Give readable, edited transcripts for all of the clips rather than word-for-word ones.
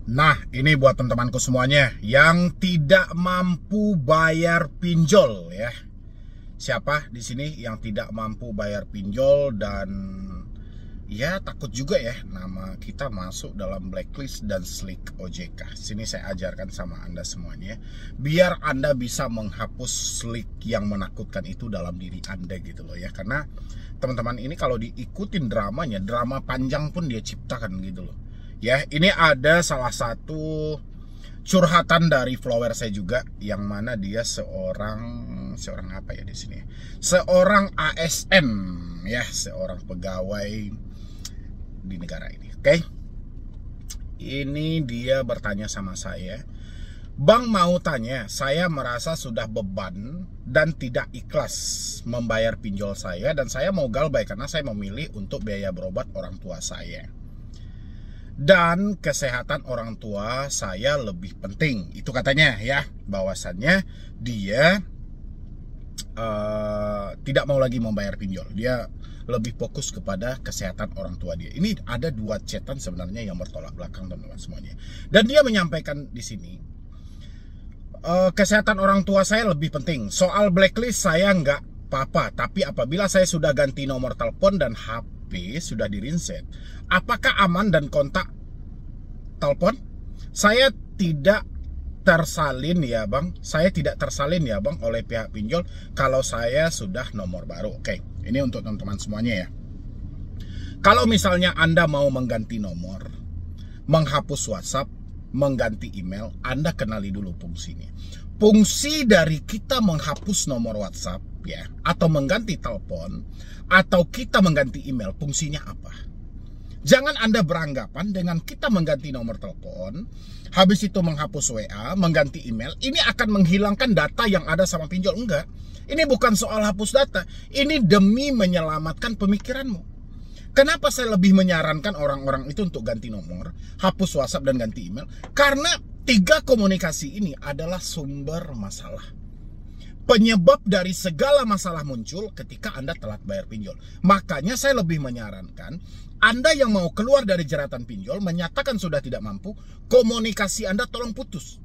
Nah, ini buat teman-temanku semuanya yang tidak mampu bayar pinjol ya. Siapa di sini yang tidak mampu bayar pinjol dan ya takut juga ya nama kita masuk dalam blacklist dan slick OJK. Sini saya ajarkan sama Anda semuanya biar Anda bisa menghapus slick yang menakutkan itu dalam diri Anda gitu loh ya. Karena teman-teman ini kalau diikutin dramanya, drama panjang pun dia ciptakan gitu loh. Ya, ini ada salah satu curhatan dari follower saya juga yang mana dia seorang apa ya di sini? Seorang ASN ya, seorang pegawai di negara ini. Oke. Ini dia bertanya sama saya, "Bang, mau tanya, saya merasa sudah beban dan tidak ikhlas membayar pinjol saya dan saya mau galbay karena saya memilih untuk biaya berobat orang tua saya. Dan kesehatan orang tua saya lebih penting." Itu katanya ya, bahwasannya dia tidak mau lagi membayar pinjol. Dia lebih fokus kepada kesehatan orang tua dia. Ini ada dua chatan sebenarnya yang bertolak belakang teman-teman semuanya. Dan dia menyampaikan di sini, kesehatan orang tua saya lebih penting. Soal blacklist saya nggak apa-apa, tapi apabila saya sudah ganti nomor telepon dan HP sudah di-reset, apakah aman dan kontak telepon? Saya tidak tersalin ya bang, oleh pihak pinjol kalau saya sudah nomor baru. Oke, ini untuk teman-teman semuanya ya. Kalau misalnya Anda mau mengganti nomor, menghapus WhatsApp, mengganti email, Anda kenali dulu fungsinya. Fungsi dari kita menghapus nomor WhatsApp ya, atau mengganti telepon, atau kita mengganti email, fungsinya apa? Jangan Anda beranggapan dengan kita mengganti nomor telepon, habis itu menghapus WA, mengganti email, ini akan menghilangkan data yang ada sama pinjol. Enggak. Ini bukan soal hapus data. Ini demi menyelamatkan pemikiranmu. Kenapa saya lebih menyarankan orang-orang itu untuk ganti nomor, hapus WhatsApp dan ganti email? Karena tiga komunikasi ini adalah sumber masalah. Penyebab dari segala masalah muncul ketika Anda telat bayar pinjol. Makanya saya lebih menyarankan Anda yang mau keluar dari jeratan pinjol, menyatakan sudah tidak mampu, komunikasi Anda tolong putus.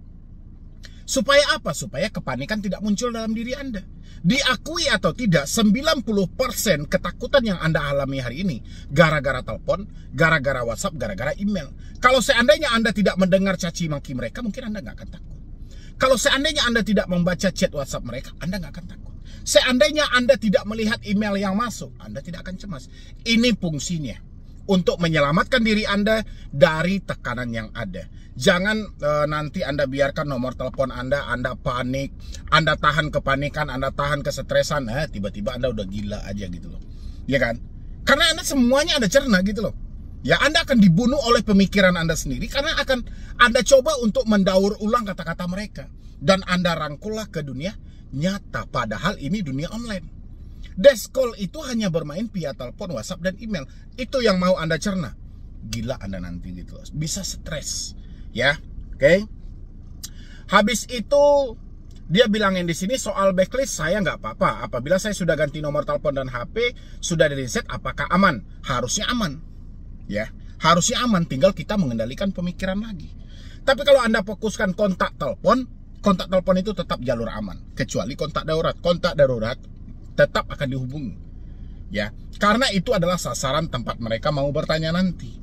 Supaya apa? Supaya kepanikan tidak muncul dalam diri Anda. Diakui atau tidak, 90% ketakutan yang Anda alami hari ini gara-gara telepon, gara-gara WhatsApp, gara-gara email. Kalau seandainya Anda tidak mendengar caci maki mereka, mungkin Anda nggak akan takut. Kalau seandainya Anda tidak membaca chat WhatsApp mereka, Anda nggak akan takut. Seandainya Anda tidak melihat email yang masuk, Anda tidak akan cemas. Ini fungsinya untuk menyelamatkan diri Anda dari tekanan yang ada. Jangan nanti Anda biarkan nomor telepon Anda panik, Anda tahan kepanikan, Anda tahan kesetresan, tiba-tiba Anda udah gila aja gitu loh. Ya kan? Karena Anda semuanya Anda cerna gitu loh. Ya, Anda akan dibunuh oleh pemikiran Anda sendiri karena akan Anda coba untuk mendaur ulang kata-kata mereka. Dan Anda rangkullah ke dunia nyata, padahal ini dunia online. Desk call itu hanya bermain via telepon, WhatsApp, dan email. Itu yang mau Anda cerna. Gila Anda nanti gitu loh. Bisa stres. Ya, oke. Habis itu dia bilangin di sini soal backlist saya nggak apa-apa. Apabila saya sudah ganti nomor telepon dan HP, sudah di-reset, apakah aman? Harusnya aman. Ya, harusnya aman, tinggal kita mengendalikan pemikiran lagi. Tapi kalau Anda fokuskan kontak telepon itu tetap jalur aman, kecuali kontak darurat tetap akan dihubungi. Ya, karena itu adalah sasaran tempat mereka mau bertanya nanti.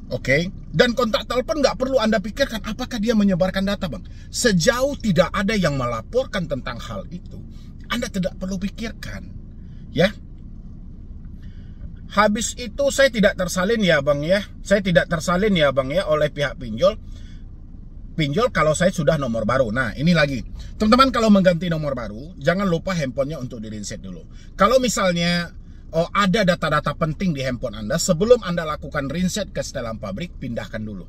Oke, dan kontak telepon nggak perlu Anda pikirkan apakah dia menyebarkan data, bang. Sejauh tidak ada yang melaporkan tentang hal itu, Anda tidak perlu pikirkan. Ya. Habis itu saya tidak tersalin ya bang ya. Oleh pihak pinjol kalau saya sudah nomor baru. Nah ini lagi, teman-teman, kalau mengganti nomor baru, jangan lupa handphonenya untuk di-reset dulu. Kalau misalnya ada data-data penting di handphone Anda, sebelum Anda lakukan reset ke setelan pabrik, pindahkan dulu.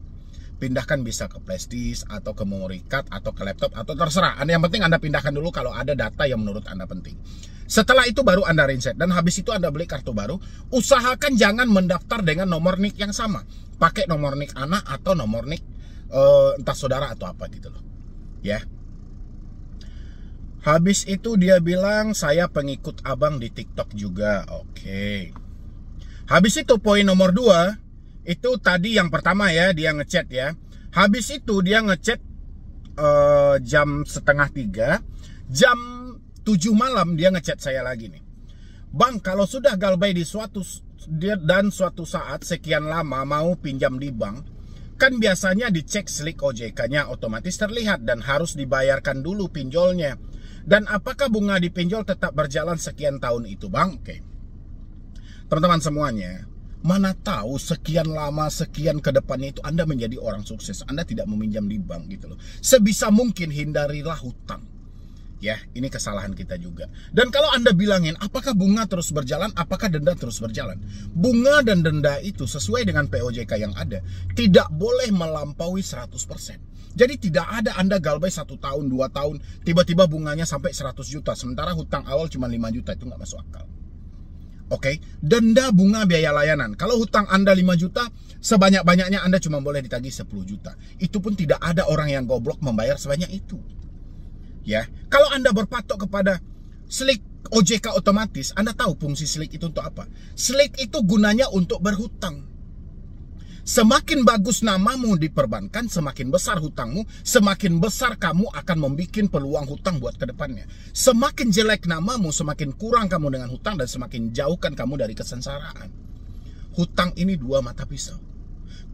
Pindahkan bisa ke flash disk atau ke memory card atau ke laptop atau terserah. Yang penting Anda pindahkan dulu kalau ada data yang menurut Anda penting. Setelah itu baru Anda reset, dan habis itu Anda beli kartu baru. Usahakan jangan mendaftar dengan nomor NIK yang sama. Pakai nomor NIK anak atau nomor NIK entah saudara atau apa gitu loh. Ya. Habis itu dia bilang saya pengikut abang di TikTok juga. Oke. Habis itu poin nomor 2, itu tadi yang pertama ya, dia ngechat ya. Habis itu dia ngechat jam 2:30, jam 7 malam dia ngechat saya lagi nih. Bang, kalau sudah galbay di suatu saat sekian lama mau pinjam di bank, kan biasanya dicek slik OJK-nya otomatis terlihat dan harus dibayarkan dulu pinjolnya. Dan apakah bunga di pinjol tetap berjalan sekian tahun itu, Bang? Oke. Teman-teman semuanya, mana tahu sekian lama, sekian ke depannya itu Anda menjadi orang sukses. Anda tidak meminjam di bank gitu loh. Sebisa mungkin hindarilah hutang. Ya, ini kesalahan kita juga. Dan kalau Anda bilangin, apakah bunga terus berjalan, apakah denda terus berjalan? Bunga dan denda itu sesuai dengan POJK yang ada, tidak boleh melampaui 100%. Jadi tidak ada Anda galbay 1 tahun, 2 tahun, tiba-tiba bunganya sampai 100 juta. Sementara hutang awal cuma 5 juta, itu nggak masuk akal. Oke, denda bunga biaya layanan. Kalau hutang Anda 5 juta, sebanyak-banyaknya Anda cuma boleh ditagih 10 juta. Itu pun tidak ada orang yang goblok membayar sebanyak itu. Ya, kalau Anda berpatok kepada slik OJK otomatis, Anda tahu fungsi slik itu untuk apa? Slik itu gunanya untuk berhutang. Semakin bagus namamu di perbankan, semakin besar hutangmu, semakin besar kamu akan membuat peluang hutang buat ke depannya. Semakin jelek namamu, semakin kurang kamu dengan hutang dan semakin jauhkan kamu dari kesengsaraan. Hutang ini dua mata pisau.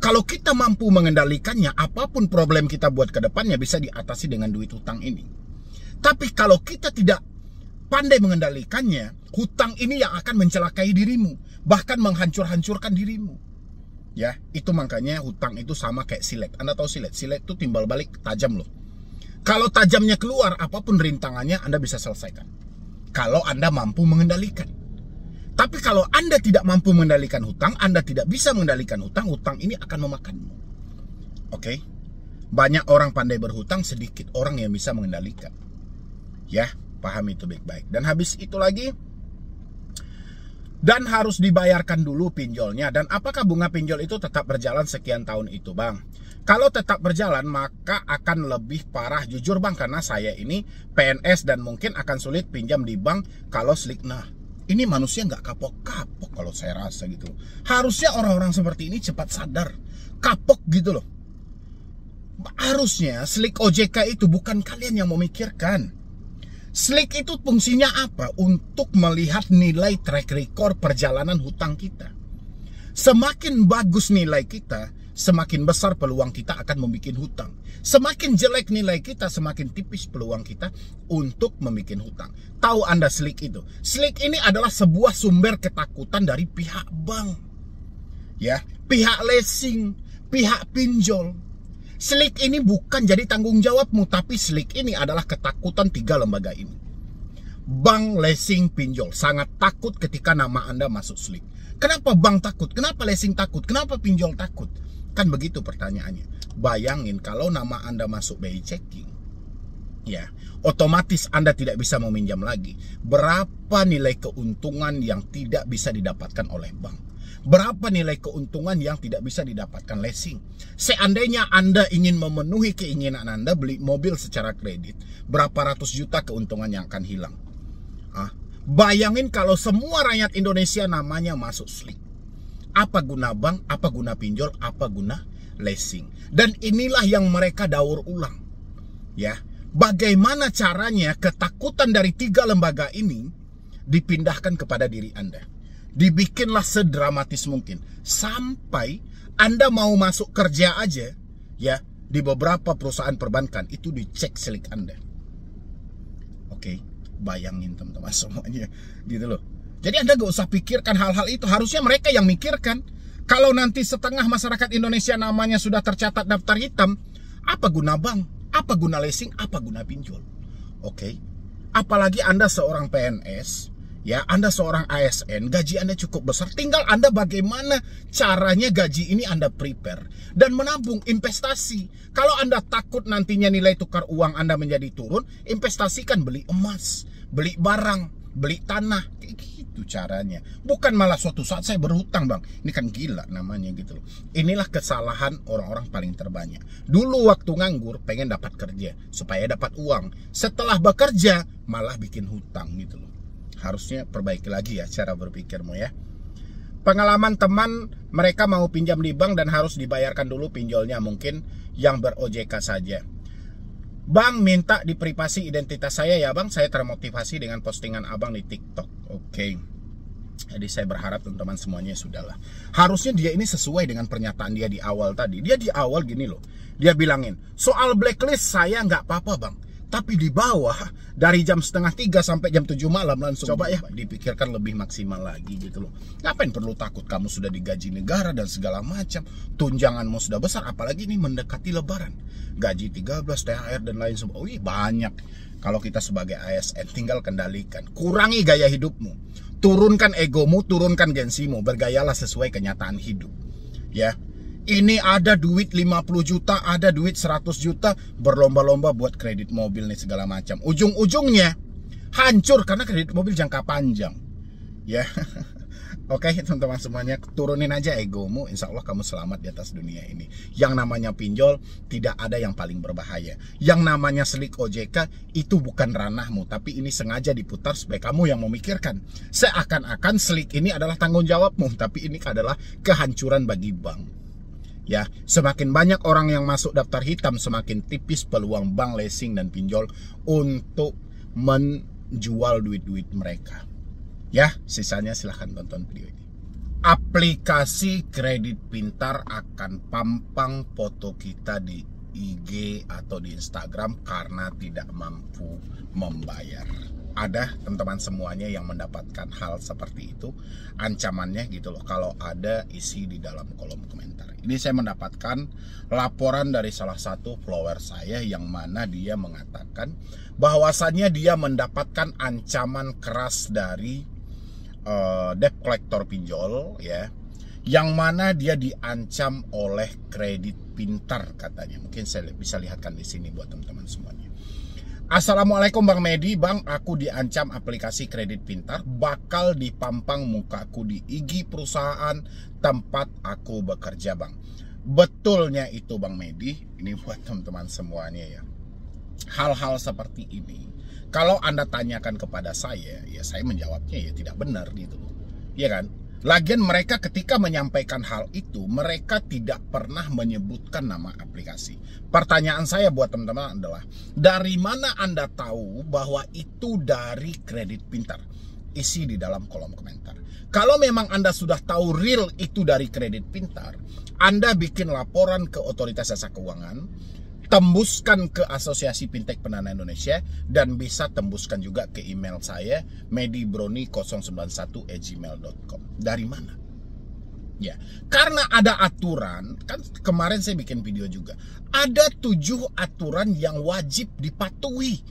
Kalau kita mampu mengendalikannya, apapun problem kita buat ke depannya bisa diatasi dengan duit hutang ini. Tapi kalau kita tidak pandai mengendalikannya, hutang ini yang akan mencelakai dirimu, bahkan menghancur-hancurkan dirimu. Ya, itu makanya hutang itu sama kayak silet. Anda tahu silet? Silet itu timbal balik tajam loh. Kalau tajamnya keluar, apapun rintangannya Anda bisa selesaikan. Kalau Anda mampu mengendalikan. Tapi kalau Anda tidak mampu mengendalikan hutang, Anda tidak bisa mengendalikan hutang, hutang ini akan memakanmu. Oke? Banyak orang pandai berhutang, sedikit orang yang bisa mengendalikan. Ya, paham itu baik-baik. Dan habis itu lagi, dan harus dibayarkan dulu pinjolnya. Dan apakah bunga pinjol itu tetap berjalan sekian tahun itu, Bang? Kalau tetap berjalan, maka akan lebih parah. Jujur, Bang, karena saya ini PNS dan mungkin akan sulit pinjam di bank kalau slik. Nah, ini manusia nggak kapok-kapok kalau saya rasa gitu. Harusnya orang-orang seperti ini cepat sadar. Kapok gitu loh. Harusnya slik OJK itu bukan kalian yang memikirkan. Slik itu fungsinya apa? Untuk melihat nilai track record perjalanan hutang kita. Semakin bagus nilai kita, semakin besar peluang kita akan membuat hutang. Semakin jelek nilai kita, semakin tipis peluang kita untuk membuat hutang. Tahu Anda slik itu? Slik ini adalah sebuah sumber ketakutan dari pihak bank. Ya, pihak leasing, pihak pinjol. Slik ini bukan jadi tanggung jawabmu, tapi slik ini adalah ketakutan 3 lembaga ini. Bank, leasing, pinjol sangat takut ketika nama Anda masuk slik. Kenapa bank takut? Kenapa leasing takut? Kenapa pinjol takut? Kan begitu pertanyaannya. Bayangin kalau nama Anda masuk BI checking, ya, otomatis Anda tidak bisa meminjam lagi. Berapa nilai keuntungan yang tidak bisa didapatkan oleh bank? Berapa nilai keuntungan yang tidak bisa didapatkan leasing? Seandainya Anda ingin memenuhi keinginan Anda beli mobil secara kredit, berapa ratus juta keuntungan yang akan hilang? Bayangin kalau semua rakyat Indonesia namanya masuk slik. Apa guna bank, apa guna pinjol, apa guna leasing? Dan inilah yang mereka daur ulang. Ya, bagaimana caranya ketakutan dari 3 lembaga ini dipindahkan kepada diri Anda? Dibikinlah sedramatis mungkin sampai Anda mau masuk kerja aja, ya, di beberapa perusahaan perbankan itu dicek slik Anda. Oke, bayangin teman-teman semuanya gitu loh. Jadi Anda gak usah pikirkan hal-hal itu. Harusnya mereka yang mikirkan. Kalau nanti setengah masyarakat Indonesia namanya sudah tercatat daftar hitam, apa guna bank? Apa guna leasing? Apa guna pinjol? Oke. Apalagi Anda seorang PNS, ya, Anda seorang ASN, gaji Anda cukup besar. Tinggal Anda bagaimana caranya gaji ini Anda prepare dan menabung, investasi. Kalau Anda takut nantinya nilai tukar uang Anda menjadi turun, investasikan, beli emas, beli barang, beli tanah. Kayak gitu caranya. Bukan malah suatu saat saya berhutang, Bang. Ini kan gila namanya gitu loh. Inilah kesalahan orang-orang paling terbanyak. Dulu waktu nganggur pengen dapat kerja supaya dapat uang. Setelah bekerja malah bikin hutang gitu loh. Harusnya perbaiki lagi ya cara berpikirmu ya. Pengalaman teman, mereka mau pinjam di bank dan harus dibayarkan dulu pinjolnya, mungkin yang ber-OJK saja. Bang, minta di privasi identitas saya ya bang, saya termotivasi dengan postingan abang di TikTok. Oke. Jadi saya berharap teman-teman semuanya sudahlah. Harusnya dia ini sesuai dengan pernyataan dia di awal tadi. Dia di awal gini loh, dia bilangin, soal blacklist saya nggak apa-apa bang, tapi di bawah dari jam 2:30 sampai jam 7 malam langsung. Coba ya dipikirkan lebih maksimal lagi gitu loh. Ngapain perlu takut, kamu sudah digaji negara dan segala macam, tunjanganmu sudah besar, apalagi ini mendekati lebaran, gaji 13, THR dan lain sebagainya. Oh iya banyak. Kalau kita sebagai ASN tinggal kendalikan, kurangi gaya hidupmu, turunkan egomu, turunkan gengsimu, bergayalah sesuai kenyataan hidup. Ya. Ini ada duit 50 juta, ada duit 100 juta, berlomba-lomba buat kredit mobil nih segala macam. Ujung-ujungnya hancur karena kredit mobil jangka panjang. Ya. Oke, teman-teman semuanya, turunin aja egomu, insya Allah kamu selamat di atas dunia ini. Yang namanya pinjol tidak ada yang paling berbahaya. Yang namanya selik OJK itu bukan ranahmu, tapi ini sengaja diputar supaya kamu yang memikirkan. Seakan-akan selik ini adalah tanggung jawabmu, tapi ini adalah kehancuran bagi bank. Ya, semakin banyak orang yang masuk daftar hitam, semakin tipis peluang bank, leasing dan pinjol untuk menjual duit-duit mereka. Ya, sisanya silahkan tonton video ini. Aplikasi kredit pintar akan pampang foto kita di IG atau di Instagram karena tidak mampu membayar. Ada teman-teman semuanya yang mendapatkan hal seperti itu. Ancamannya gitu loh, kalau ada isi di dalam kolom komentar. Ini saya mendapatkan laporan dari salah satu follower saya yang mana dia mengatakan bahwasannya dia mendapatkan ancaman keras dari debt collector pinjol, ya, yang mana dia diancam oleh kredit pintar katanya. Mungkin saya bisa lihatkan di sini buat teman-teman semuanya. Assalamualaikum Bang Medi, Bang, aku diancam aplikasi kredit pintar, bakal dipampang mukaku di IG perusahaan tempat aku bekerja Bang. Betulnya itu Bang Medi, ini buat teman-teman semuanya ya. Hal-hal seperti ini kalau Anda tanyakan kepada saya, ya saya menjawabnya ya tidak benar gitu loh. Ya kan? Lagian mereka ketika menyampaikan hal itu, mereka tidak pernah menyebutkan nama aplikasi. Pertanyaan saya buat teman-teman adalah, dari mana Anda tahu bahwa itu dari kredit pintar? Isi di dalam kolom komentar. Kalau memang Anda sudah tahu real itu dari kredit pintar, Anda bikin laporan ke Otoritas Jasa Keuangan, tembuskan ke Asosiasi Fintech Pendanaan Indonesia, dan bisa tembuskan juga ke email saya medibroni091@gmail.com. Dari mana? Ya, karena ada aturan, kan kemarin saya bikin video juga. Ada 7 aturan yang wajib dipatuhi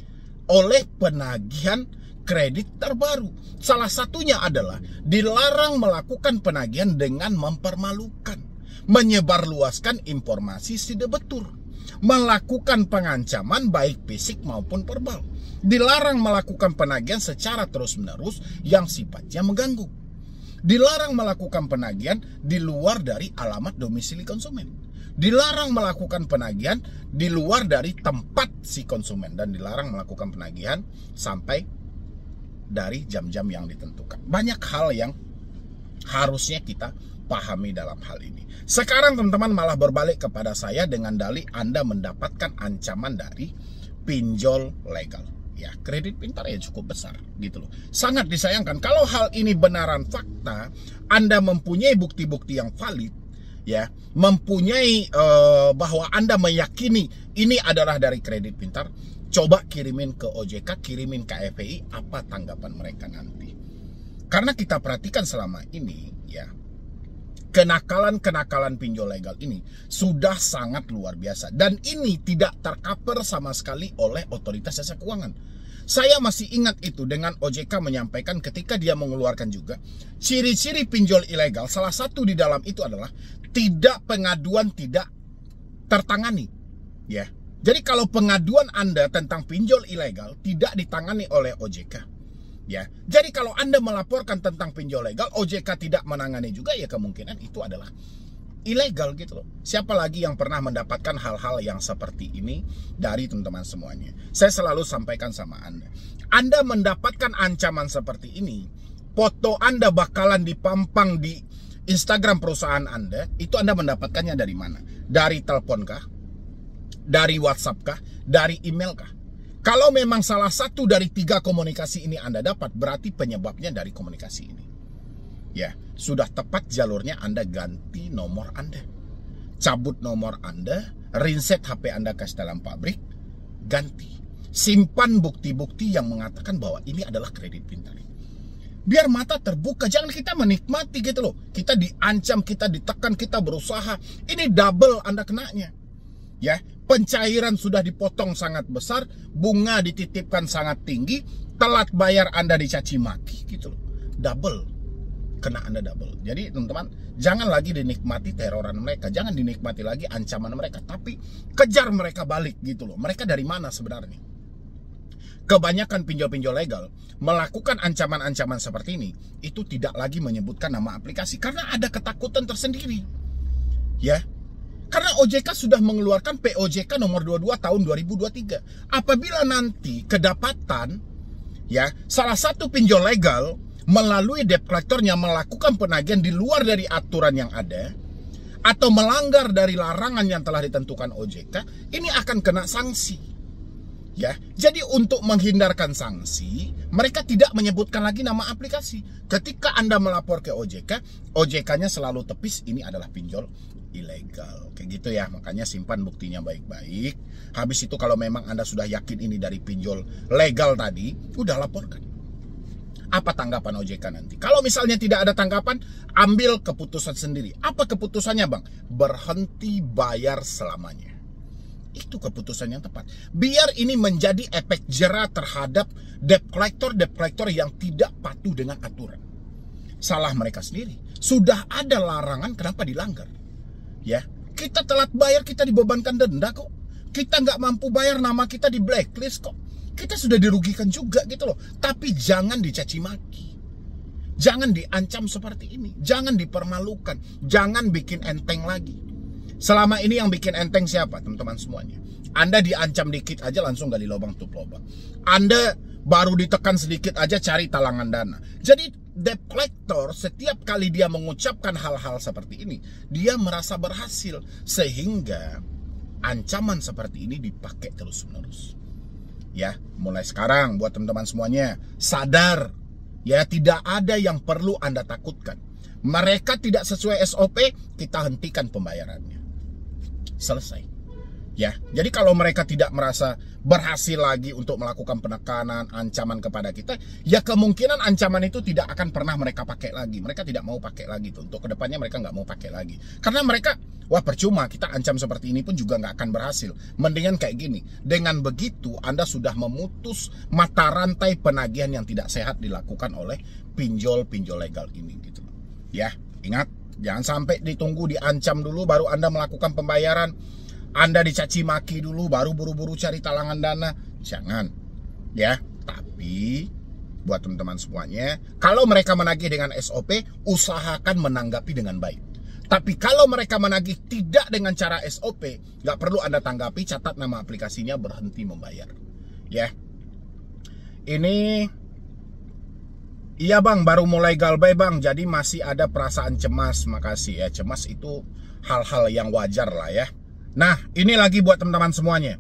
oleh penagihan kredit terbaru. Salah satunya adalah dilarang melakukan penagihan dengan mempermalukan, menyebarluaskan informasi tidak betul, melakukan pengancaman baik fisik maupun verbal. Dilarang melakukan penagihan secara terus-menerus yang sifatnya mengganggu. Dilarang melakukan penagihan di luar dari alamat domisili konsumen. Dilarang melakukan penagihan di luar dari tempat si konsumen. Dan dilarang melakukan penagihan sampai dari jam-jam yang ditentukan. Banyak hal yang harusnya kita pahami dalam hal ini. Sekarang teman-teman malah berbalik kepada saya dengan dalih Anda mendapatkan ancaman dari pinjol legal. Ya, kredit pintar ya cukup besar gitu loh. Sangat disayangkan kalau hal ini benaran fakta, Anda mempunyai bukti-bukti yang valid, ya, mempunyai bahwa Anda meyakini ini adalah dari kredit pintar, coba kirimin ke OJK, kirimin ke KFPI, apa tanggapan mereka nanti. Karena kita perhatikan selama ini, ya, kenakalan-kenakalan pinjol legal ini sudah sangat luar biasa. Dan ini tidak tercover sama sekali oleh Otoritas Jasa Keuangan. Saya masih ingat itu dengan OJK menyampaikan ketika dia mengeluarkan juga ciri-ciri pinjol ilegal. Salah satu di dalam itu adalah tidak pengaduan tidak tertangani. Ya. Jadi kalau pengaduan Anda tentang pinjol ilegal tidak ditangani oleh OJK. Ya, jadi kalau Anda melaporkan tentang pinjol legal, OJK tidak menangani juga, ya kemungkinan itu adalah ilegal gitu loh. Siapa lagi yang pernah mendapatkan hal-hal yang seperti ini dari teman-teman semuanya? Saya selalu sampaikan sama Anda. Anda mendapatkan ancaman seperti ini, foto Anda bakalan dipampang di Instagram perusahaan Anda, itu Anda mendapatkannya dari mana? Dari telepon kah? Dari WhatsApp kah? Dari email kah? Kalau memang salah satu dari 3 komunikasi ini Anda dapat, berarti penyebabnya dari komunikasi ini. Ya, sudah tepat jalurnya Anda ganti nomor Anda. Cabut nomor Anda, reset HP Anda ke dalam pabrik, ganti. Simpan bukti-bukti yang mengatakan bahwa ini adalah kredit pintar. Biar mata terbuka, jangan kita menikmati gitu loh. Kita diancam, kita ditekan, kita berusaha. Ini double Anda kenanya. Ya, pencairan sudah dipotong sangat besar, bunga dititipkan sangat tinggi, telat bayar Anda dicaci maki gitu loh. Double. Kena Anda double. Jadi teman-teman, jangan lagi dinikmati teroran mereka, jangan dinikmati lagi ancaman mereka, tapi kejar mereka balik gitu loh. Mereka dari mana sebenarnya? Kebanyakan pinjol-pinjol legal melakukan ancaman-ancaman seperti ini, itu tidak lagi menyebutkan nama aplikasi karena ada ketakutan tersendiri. Ya. Karena OJK sudah mengeluarkan POJK nomor 22 tahun 2023. Apabila nanti kedapatan ya salah satu pinjol legal melalui debt collectornya melakukan penagihan di luar dari aturan yang ada atau melanggar dari larangan yang telah ditentukan OJK, ini akan kena sanksi. Ya, jadi untuk menghindarkan sanksi, mereka tidak menyebutkan lagi nama aplikasi. Ketika Anda melapor ke OJK, OJK-nya selalu tepis ini adalah pinjol ilegal. Kayak gitu ya, makanya simpan buktinya baik-baik. Habis itu kalau memang Anda sudah yakin ini dari pinjol legal tadi, udah laporkan. Apa tanggapan OJK nanti? Kalau misalnya tidak ada tanggapan, ambil keputusan sendiri. Apa keputusannya, Bang? Berhenti bayar selamanya. Itu keputusan yang tepat. Biar ini menjadi efek jera terhadap debt collector yang tidak patuh dengan aturan. Salah mereka sendiri. Sudah ada larangan, kenapa dilanggar? Ya, kita telat bayar, kita dibebankan denda kok. Kita nggak mampu bayar, nama kita di blacklist kok. Kita sudah dirugikan juga gitu loh. Tapi jangan dicaci maki. Jangan diancam seperti ini. Jangan dipermalukan. Jangan bikin enteng lagi. Selama ini yang bikin enteng siapa, teman-teman semuanya? Anda diancam dikit aja langsung gali lubang tutup lubang. Anda baru ditekan sedikit aja cari talangan dana. Jadi debt collector setiap kali dia mengucapkan hal-hal seperti ini, dia merasa berhasil. Sehingga ancaman seperti ini dipakai terus-menerus. Ya, mulai sekarang buat teman-teman semuanya, sadar. Ya, tidak ada yang perlu Anda takutkan. Mereka tidak sesuai SOP, kita hentikan pembayarannya. Selesai. Ya, jadi kalau mereka tidak merasa berhasil lagi untuk melakukan penekanan, ancaman kepada kita, ya kemungkinan ancaman itu tidak akan pernah mereka pakai lagi. Mereka tidak mau pakai lagi tuh. Untuk kedepannya mereka nggak mau pakai lagi. Karena mereka, wah percuma, kita ancam seperti ini pun juga nggak akan berhasil. Mendingan kayak gini. Dengan begitu, Anda sudah memutus mata rantai penagihan yang tidak sehat dilakukan oleh pinjol-pinjol legal ini gitu. Ya, ingat, jangan sampai ditunggu diancam dulu baru Anda melakukan pembayaran. Anda dicaci maki dulu baru buru-buru cari talangan dana. Jangan. Ya, tapi buat teman-teman semuanya, kalau mereka menagih dengan SOP, usahakan menanggapi dengan baik. Tapi kalau mereka menagih tidak dengan cara SOP, nggak perlu Anda tanggapi, catat nama aplikasinya, berhenti membayar. Ya. Ini iya bang, baru mulai galbay bang, jadi masih ada perasaan cemas. Makasih ya, cemas itu hal-hal yang wajar lah ya. Nah, ini lagi buat teman-teman semuanya.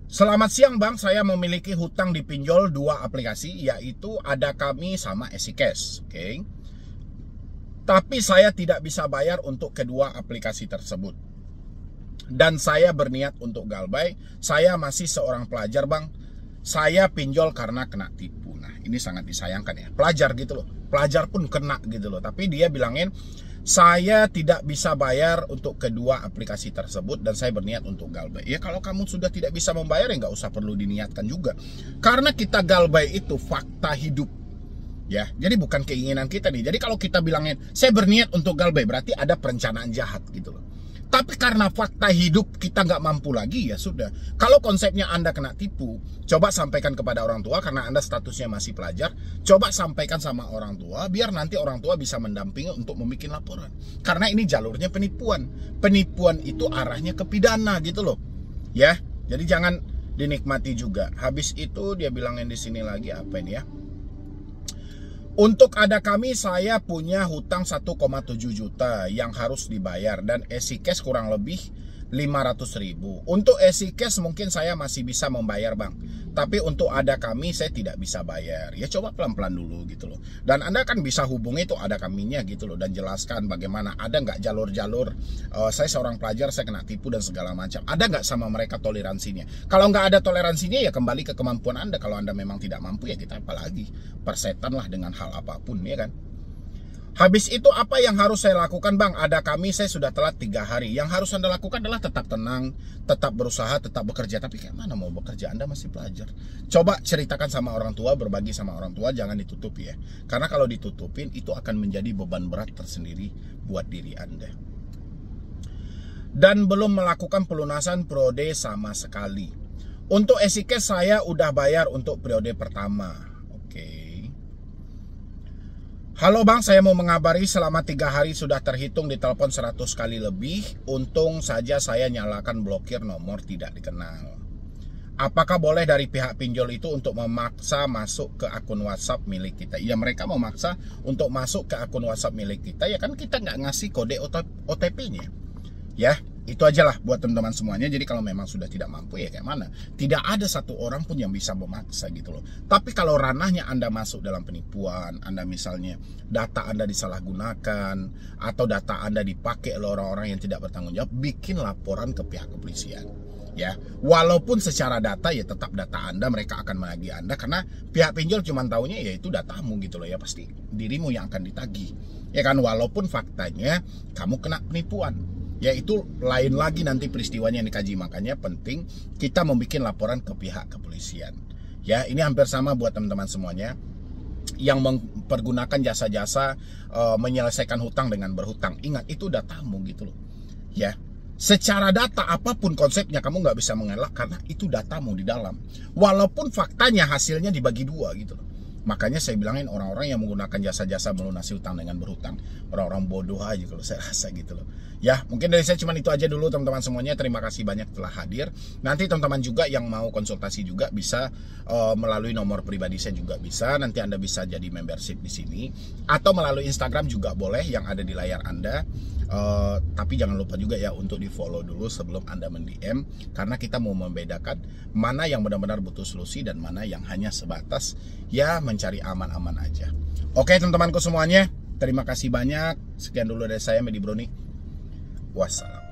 Selamat siang bang, saya memiliki hutang di pinjol 2 aplikasi, yaitu ada Kami sama EasyCash. Oke. Tapi saya tidak bisa bayar untuk kedua aplikasi tersebut. Dan saya berniat untuk galbay. Saya masih seorang pelajar bang. Saya pinjol karena kena tipu. Nah, ini sangat disayangkan ya. Pelajar gitu loh. Pelajar pun kena gitu loh. Tapi dia bilangin, saya tidak bisa bayar untuk kedua aplikasi tersebut dan saya berniat untuk galbay. Ya kalau kamu sudah tidak bisa membayar, ya nggak usah perlu diniatkan juga. Karena kita galbay itu fakta hidup. Ya, jadi bukan keinginan kita nih. Jadi kalau kita bilangin, saya berniat untuk galbay, berarti ada perencanaan jahat gitu loh. Tapi karena fakta hidup kita nggak mampu lagi, ya sudah. Kalau konsepnya Anda kena tipu, coba sampaikan kepada orang tua karena Anda statusnya masih pelajar. Coba sampaikan sama orang tua, biar nanti orang tua bisa mendampingi untuk membuat laporan. Karena ini jalurnya penipuan. Penipuan itu arahnya ke pidana gitu loh. Ya, jadi jangan dinikmati juga. Habis itu dia bilangin di sini lagi apa ini ya? Untuk ada kami saya punya hutang 1,7 juta yang harus dibayar dan esi cash kurang lebih 500.000. Untuk esi cash mungkin saya masih bisa membayar bang, tapi untuk ada kami saya tidak bisa bayar. Ya coba pelan-pelan dulu gitu loh. Dan Anda kan bisa hubungi itu ada kaminya gitu loh, dan jelaskan bagaimana, ada nggak jalur-jalur saya seorang pelajar, saya kena tipu dan segala macam. Ada nggak sama mereka toleransinya? Kalau nggak ada toleransinya ya kembali ke kemampuan Anda. Kalau Anda memang tidak mampu ya kita apalagi persetan lah dengan hal apapun ya kan. Habis itu apa yang harus saya lakukan bang? Ada kami saya sudah telat 3 hari. Yang harus Anda lakukan adalah tetap tenang, tetap berusaha, tetap bekerja. Tapi kayak mana mau bekerja? Anda masih pelajar. Coba ceritakan sama orang tua, berbagi sama orang tua, jangan ditutupi ya. Karena kalau ditutupin itu akan menjadi beban berat tersendiri buat diri Anda. Dan belum melakukan pelunasan periode sama sekali. Untuk esi cash saya udah bayar untuk periode pertama. Oke. Halo bang, saya mau mengabari selama 3 hari sudah terhitung ditelepon 100 kali lebih. Untung saja saya nyalakan blokir nomor tidak dikenal. Apakah boleh dari pihak pinjol itu untuk memaksa masuk ke akun WhatsApp milik kita? Ya mereka memaksa untuk masuk ke akun WhatsApp milik kita, ya kan kita nggak ngasih kode OTP-nya. Ya, itu aja lah buat teman-teman semuanya. Jadi kalau memang sudah tidak mampu ya kayak mana? Tidak ada satu orang pun yang bisa memaksa gitu loh. Tapi kalau ranahnya Anda masuk dalam penipuan, Anda misalnya data Anda disalahgunakan atau data Anda dipakai oleh orang-orang yang tidak bertanggung jawab, bikin laporan ke pihak kepolisian. Ya, walaupun secara data ya tetap data Anda, mereka akan menagih Anda karena pihak pinjol cuma taunya ya itu datamu gitu loh ya, pasti dirimu yang akan ditagih. Ya kan, walaupun faktanya kamu kena penipuan. Ya itu lain lagi nanti peristiwanya yang dikaji. Makanya penting kita membuat laporan ke pihak kepolisian. Ya ini hampir sama buat teman-teman semuanya yang mempergunakan jasa-jasa menyelesaikan hutang dengan berhutang. Ingat itu datamu gitu loh. Ya secara data apapun konsepnya kamu nggak bisa mengelak karena itu datamu di dalam. Walaupun faktanya hasilnya dibagi 2 gitu loh. Makanya saya bilangin orang-orang yang menggunakan jasa-jasa melunasi hutang dengan berhutang, orang-orang bodoh aja kalau saya rasa gitu loh. Ya mungkin dari saya cuma itu aja dulu teman-teman semuanya. Terima kasih banyak telah hadir. Nanti teman-teman juga yang mau konsultasi juga bisa melalui nomor pribadi saya juga bisa. Nanti Anda bisa jadi membership di sini atau melalui Instagram juga boleh yang ada di layar Anda. Tapi jangan lupa juga ya untuk di follow dulu sebelum Anda mend-DM, karena kita mau membedakan mana yang benar-benar butuh solusi dan mana yang hanya sebatas ya mencari aman-aman aja. Oke teman-temanku semuanya, terima kasih banyak. Sekian dulu dari saya, Medi Broni. Wassalam.